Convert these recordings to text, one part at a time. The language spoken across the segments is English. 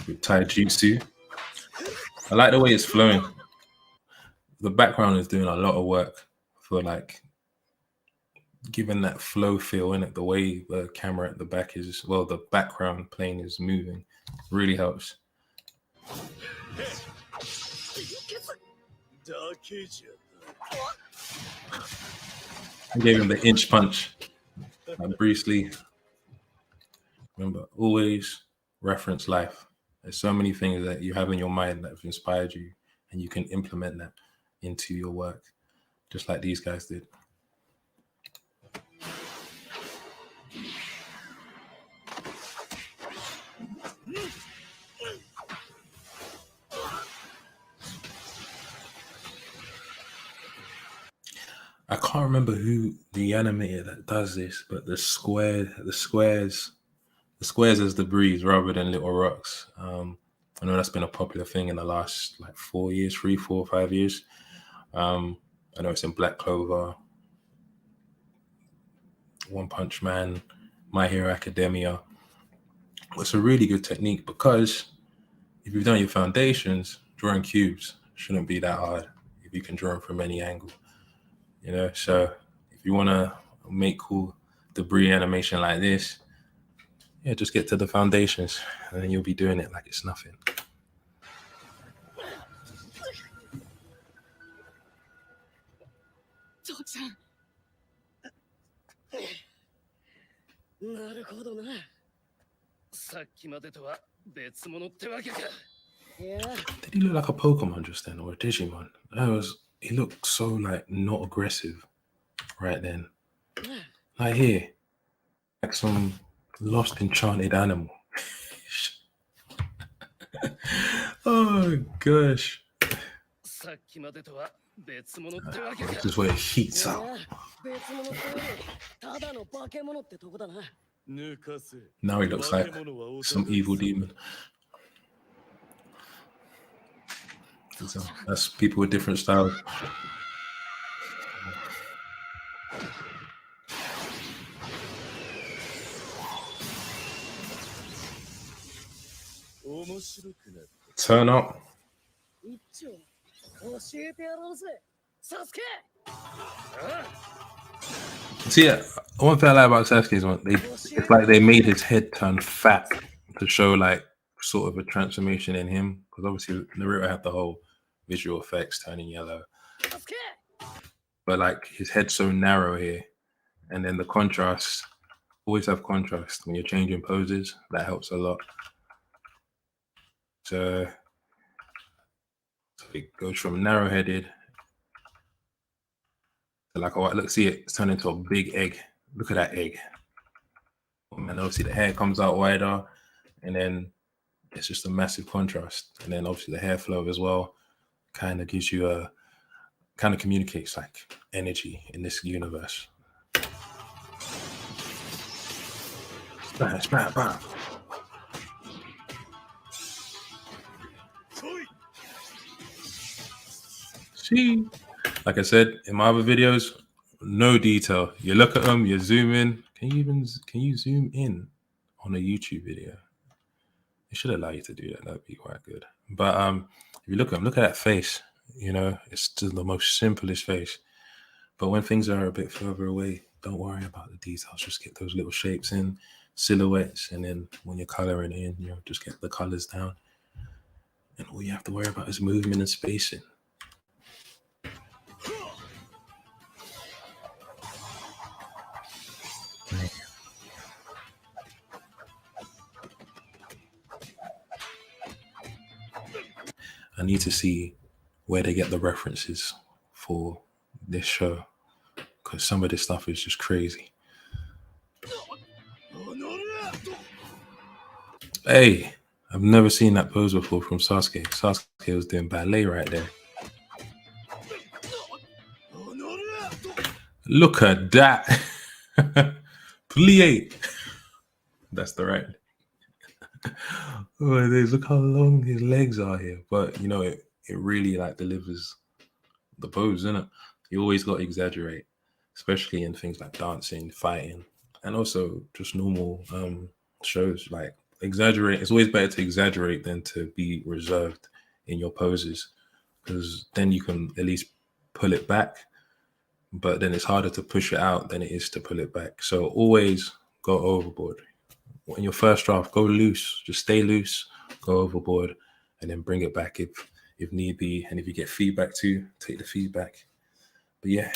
with taijutsu. I like the way it's flowing. The background is doing a lot of work for like giving that flow feel in it. The way the camera at the back is, well, the background plane is moving, really helps. I gave him the inch punch, like Bruce Lee. Remember, always reference life. There's so many things that you have in your mind that have inspired you, and you can implement that into your work, just like these guys did. I can't remember who the animator that does this, but the squares as the breeze rather than little rocks. I know that's been a popular thing in the last like 4 years, 3, 4, 5 years. I know it's in Black Clover, One Punch Man, My Hero Academia. It's a really good technique because if you've done your foundations, drawing cubes shouldn't be that hard if you can draw them from any angle. You know, so if you want to make cool debris animation like this, yeah, just get to the foundations and then you'll be doing it like it's nothing. Did he look like a Pokemon just then or a Digimon? He looked so like not aggressive right then. Like here, like some lost enchanted animal. Oh gosh. This is where it heats up. Now he looks like some evil demon. So that's people with different styles. Turn up. See, one thing I like about Sasuke is it's like they made his head turn fat to show like sort of a transformation in him, because obviously Naruto had the whole visual effects turning yellow, but like his head's so narrow here, and then the contrast, always have contrast when you're changing poses. That helps a lot. So it goes from narrow-headed to like, oh, look, see it's turned into a big egg. Look at that egg. And obviously the hair comes out wider, and then it's just a massive contrast. And then obviously the hair flow as well kind of gives you kind of communicates like energy in this universe. Smash, bam, bam. See, like I said in my other videos, no detail. You look at them, you zoom in. Can you zoom in on a YouTube video? It should allow you to do that. That'd be quite good. But if you look at them, look at that face. You know, it's still the most simplest face. But when things are a bit further away, don't worry about the details. Just get those little shapes in, silhouettes, and then when you're coloring in, you know, just get the colors down. And all you have to worry about is movement and spacing. I need to see where they get the references for this show, because some of this stuff is just crazy. Hey, I've never seen that pose before from Sasuke. Sasuke was doing ballet right there. Look at that. Plie. That's the right. Oh, look how long his legs are here. But you know, it really like delivers the pose, isn't it? You always got to exaggerate, especially in things like dancing, fighting, and also just normal shows like exaggerate. It's always better to exaggerate than to be reserved in your poses, because then you can at least pull it back. But then it's harder to push it out than it is to pull it back. So always go overboard. In your first draft, go loose. Just stay loose. Go overboard, and then bring it back if need be. And if you get feedback too, take the feedback. But yeah.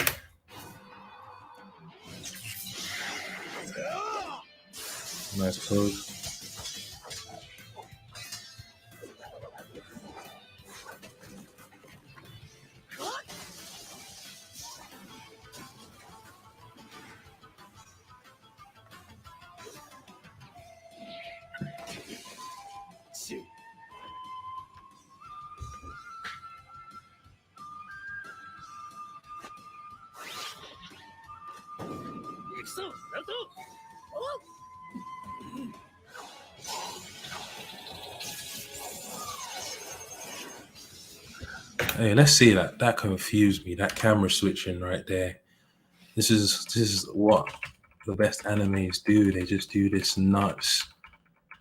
Nice pose. Hey, let's see that. That confused me. That camera switching right there. This is what the best animes do. They just do this nuts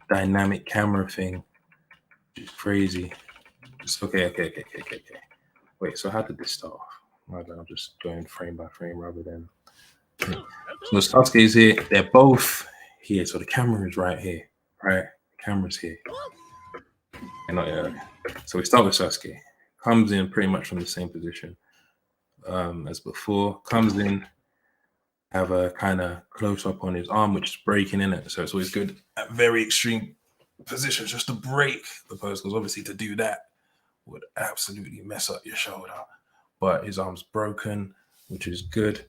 dynamic camera thing. It's crazy. It's okay. Wait, so how did this start off? My bad, I'm just going frame by frame rather than. So the Sasuke is here. They're both here. So the camera is right here. Right? The camera's here. Not yet. So we start with Sasuke. Comes in pretty much from the same position as before. Comes in, have a kind of close up on his arm, which is breaking in it. So it's always good at very extreme positions just to break the pose, because obviously to do that would absolutely mess up your shoulder. But his arm's broken, which is good.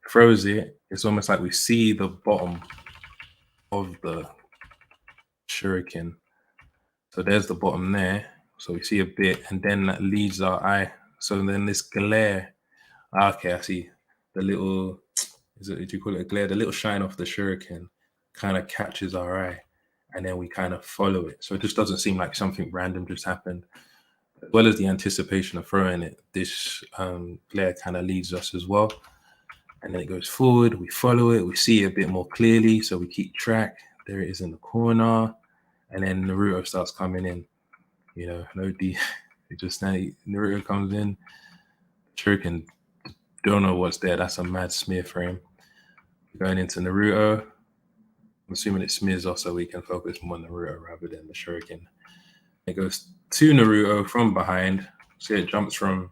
Throws it. It's almost like we see the bottom of the shuriken. So there's the bottom there. So we see a bit, and then that leads our eye. So then this glare. Okay, I see the little. Did you call it a glare? The little shine off the shuriken kind of catches our eye, and then we kind of follow it. So it just doesn't seem like something random just happened. As well as the anticipation of throwing it, this glare kind of leads us as well. And then it goes forward. We follow it. We see it a bit more clearly, so we keep track. There it is in the corner, and then Naruto starts coming in. You know, no D. It just now Naruto comes in. Shuriken, don't know what's there. That's a mad smear frame. Going into Naruto. I'm assuming it smears off so we can focus more on Naruto rather than the Shuriken. It goes to Naruto from behind. See, it jumps from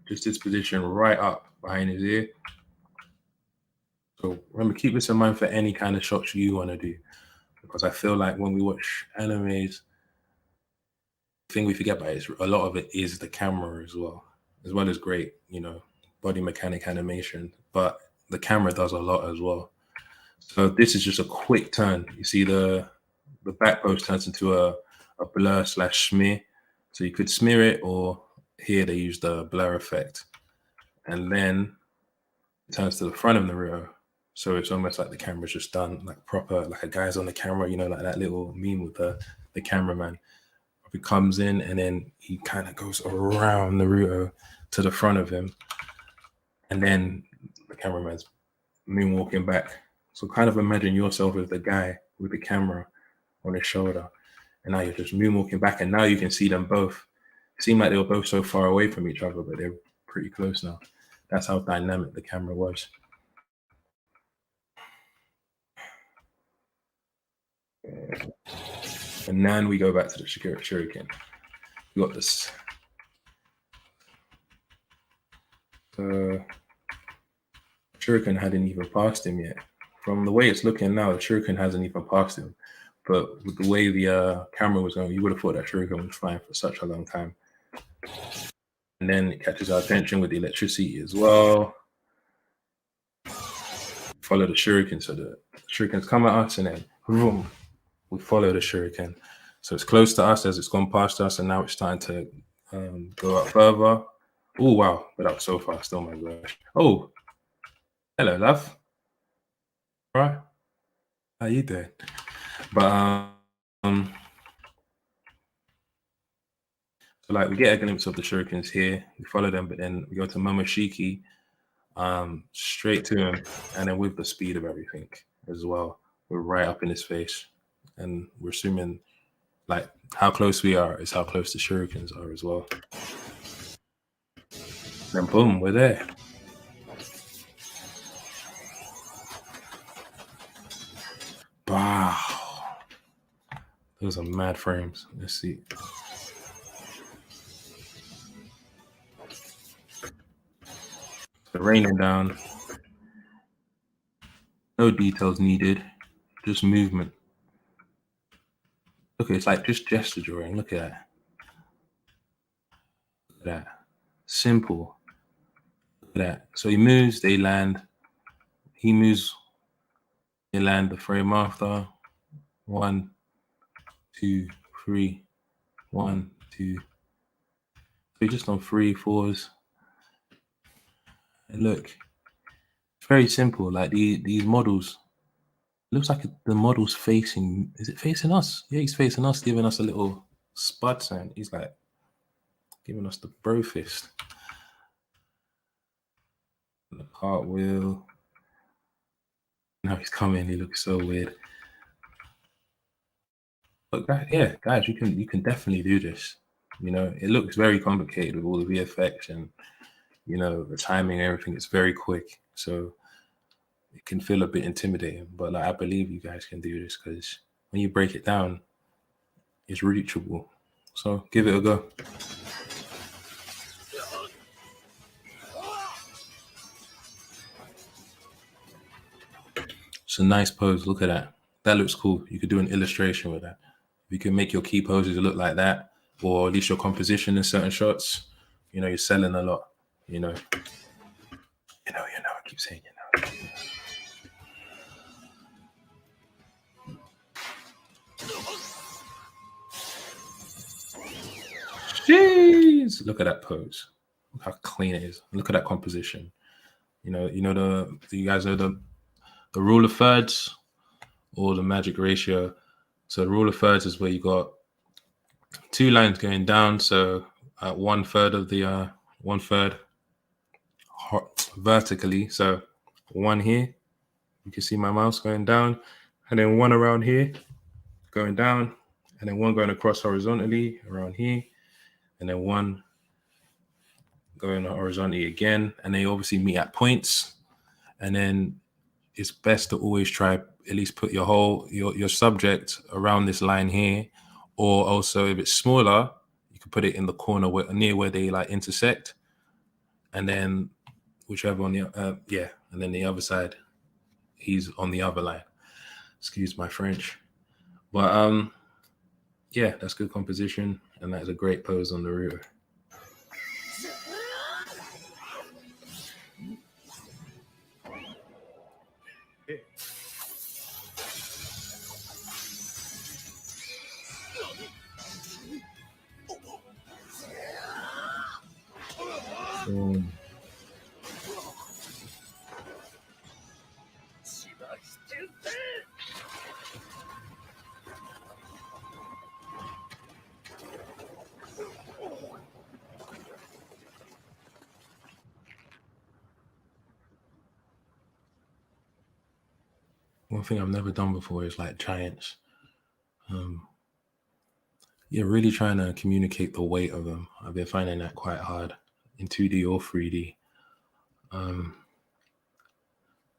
just this position right up behind his ear. So remember, keep this in mind for any kind of shots you want to do, because I feel like when we watch animes, the thing we forget about is a lot of it is the camera as well as great, body mechanic animation, but the camera does a lot as well. So this is just a quick turn. You see the back post turns into a blur / smear. So you could smear it, or here they use the blur effect. And then it turns to the front of Naruto. So it's almost like the camera's just done like proper, like a guy's on the camera, like that little meme with the cameraman. He comes in and then he kind of goes around Naruto to the front of him. And then the cameraman's moonwalking back. So kind of imagine yourself as the guy with the camera on his shoulder. And now you're just moonwalking back, and now you can see them both. It seemed like they were both so far away from each other, but they're pretty close now. That's how dynamic the camera was. And then we go back to the shuriken. We got this. Shuriken hadn't even passed him yet. From the way it's looking now, the shuriken hasn't even passed him. But with the way the camera was going, you would have thought that shuriken was flying for such a long time. And then it catches our attention with the electricity as well. Follow the shuriken. So the shurikens come at us, and then boom, we follow the shuriken. So it's close to us as it's gone past us, and now it's starting to go up further. Oh, wow. But that was so fast. Oh, my gosh. Oh, hello, love. All right. How you doing? But so like we get a glimpse of the shurikens here. We follow them, but then we go to Momoshiki, straight to him, and then with the speed of everything as well. we're right up in his face, and we're assuming like how close we are is how close the shurikens are as well. Then boom, we're there. Wow. Those are mad frames. Let's see. The raining down. No details needed. Just movement. Look, it's like just gesture drawing. Look at that. Look at that. Simple. Look at that. So he moves, they land. He moves, they land the frame after. 1, 2, 3. 1, 2. So just on 3, 4s. And look, it's very simple. Like these models, looks like the model's facing. Is it facing us? Yeah, he's facing us, giving us a little spud sign. He's like giving us the bro fist. The cartwheel. Now he's coming. He looks so weird. But yeah, guys, you can definitely do this. You know, it looks very complicated with all the VFX and you know the timing and everything. It's very quick, so it can feel a bit intimidating. But like, I believe you guys can do this because when you break it down, it's reachable. So give it a go. It's a nice pose. Look at that. That looks cool. You could do an illustration with that. You can make your key poses look like that, or at least your composition in certain shots. You know, you're selling a lot. You know. I keep saying you know. Jeez, look at that pose. Look how clean it is. Look at that composition. You know do you guys know the rule of thirds or the magic ratio? So the rule of thirds is where you got two lines going down. So at 1/3 of the 1/3 vertically. So one here, you can see my mouse going down, and then one around here going down, and then one going across horizontally around here, and then one going horizontally again, and they obviously meet at points. And then it's best to always try at least put your subject around this line here, or also if it's smaller, you can put it in the corner near where they like intersect, and then whichever on the and then the other side, he's on the other line. Excuse my French, but yeah, that's good composition, and that's a great pose on the Naruto. Boom. One thing I've never done before is like giants. Yeah, really trying to communicate the weight of them. I've been finding that quite hard in 2D or 3D.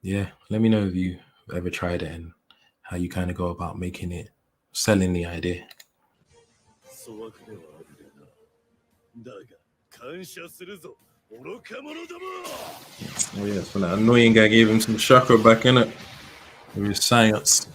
Yeah, let me know if you ever tried it and how you kind of go about making it, selling the idea. Oh yeah, so that annoying guy gave him some chakra back in it with his science.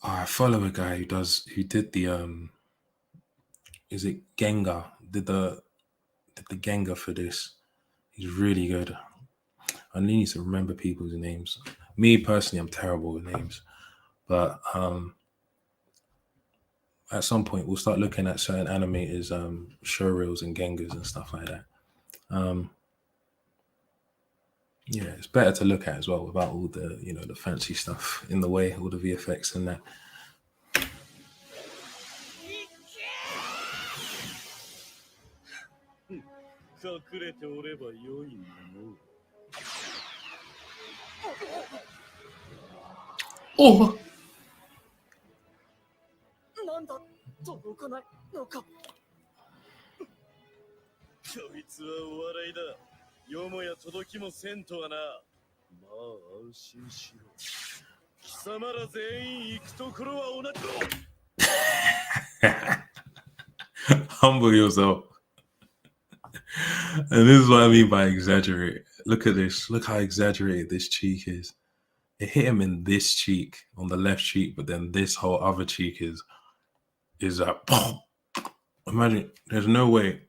I follow a guy who did the is it Gengar? Did the Gengar for this. He's really good. I need to remember people's names. Me personally, I'm terrible with names. But at some point we'll start looking at certain animators, showreels and gengas and stuff like that. Yeah, it's better to look at as well without all the the fancy stuff in the way, all the VFX and that. Oh, なんだ届かないのか。こいつはお笑いだ。よもや届きもせんとはな。まあ安心しろ。貴様ら全員行くところは同じ。 humble yourself. And this is what I mean by exaggerate. Look at this. Look how exaggerated this cheek is. It hit him in this cheek, on the left cheek, but then this whole other cheek is like, boom. Imagine there's no way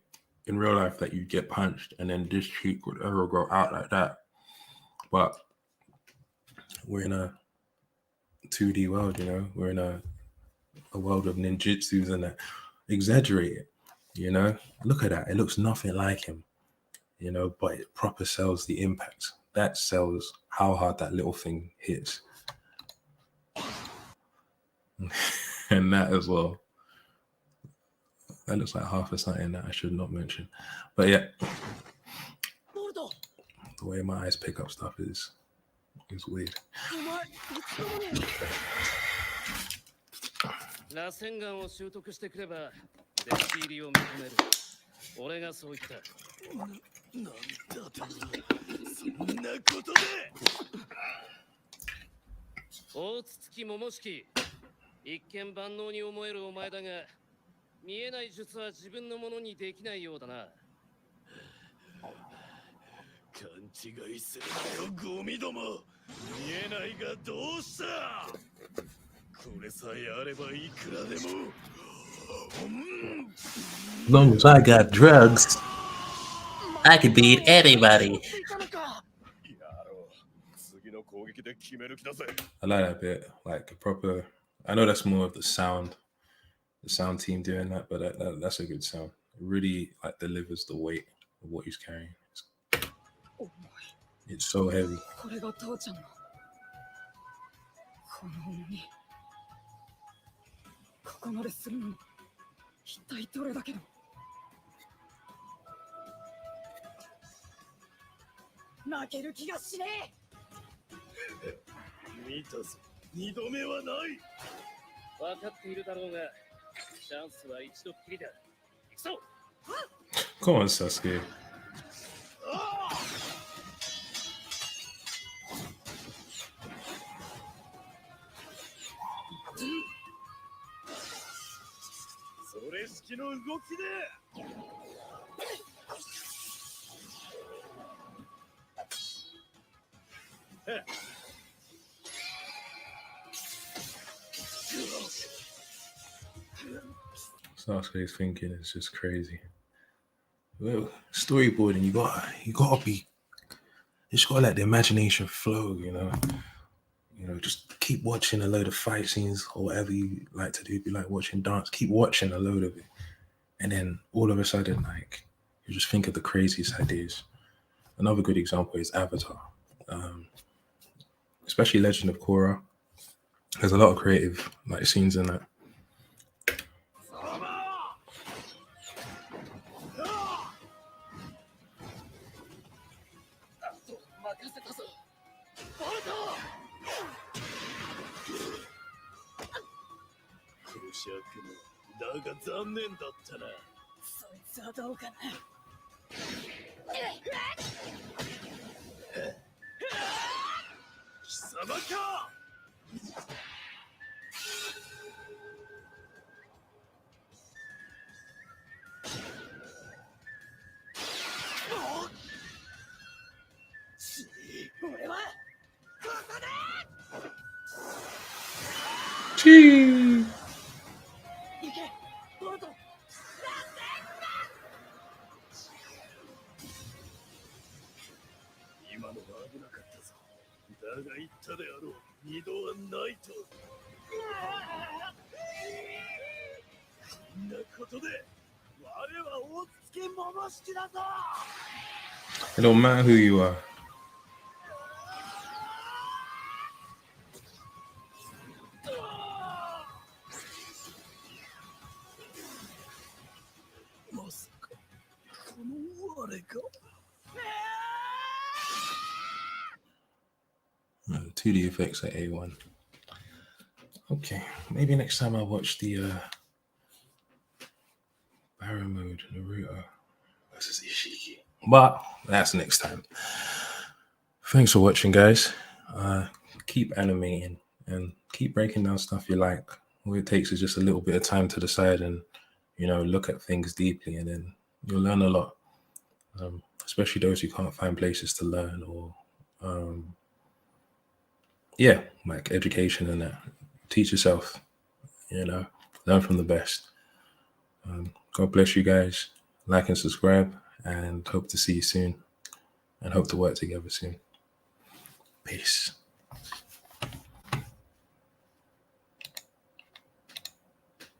in real life that you get punched and then this cheek would ever go out like that. But we're in a 2D world, we're in a world of ninjutsus and that. Exaggerate it, look at that. It looks nothing like him, but it proper sells the impact. That sells how hard that little thing hits. And that as well. That looks like half of something that I should not mention. But yeah, the way my eyes pick up stuff is weird. 螺旋丸を習得してくれば弟子入りを認める。俺がそう言った。なんだと、そんなことで。大筒桃式、一見万能に思えるお前だが、見えない術は自分のものにできないようだな。勘違いするなよ、ゴミども。見えないがどうした。これさえあればいくらでも。As long as I got drugs, I could beat anybody. I like that bit, like a proper. I know that's more of the sound team doing that, but that's a good sound. It really like delivers the weight of what he's carrying. It's so heavy. これが父ちゃんの。この重み。ここまでするのに一体どれだけの。負ける気がしねえ。見たぞ、二度目はない。分かっているだろうが、チャンスは一度きりだ。行くぞ。Come on, Sasuke. それ式の動きで。Sasuke's thinking is just crazy. Well, storyboarding, you gotta be. You just gotta let the imagination flow, just keep watching a load of fight scenes or whatever you like to do. If you like watching dance, keep watching a load of it. And then all of a sudden, like, you just think of the craziest ideas. Another good example is Avatar. Especially Legend of Korra. There's a lot of creative like scenes in that. Gee. 今のは危なかったぞ。だが言ったであろう。二度はないと。ことで我は大月桃式だぞ。 It don't matter who you are. まさかこの我が 2D effects at A1. Okay, maybe next time I watch the Baron mode Naruto versus Ishiki. But that's next time. Thanks for watching, guys. Keep animating and keep breaking down stuff you like. All it takes is just a little bit of time to decide and, look at things deeply, and then you'll learn a lot. Especially those who can't find places to learn or, like education and that. Teach yourself, learn from the best. God bless you guys. Like and subscribe, and hope to see you soon, and hope to work together soon. Peace.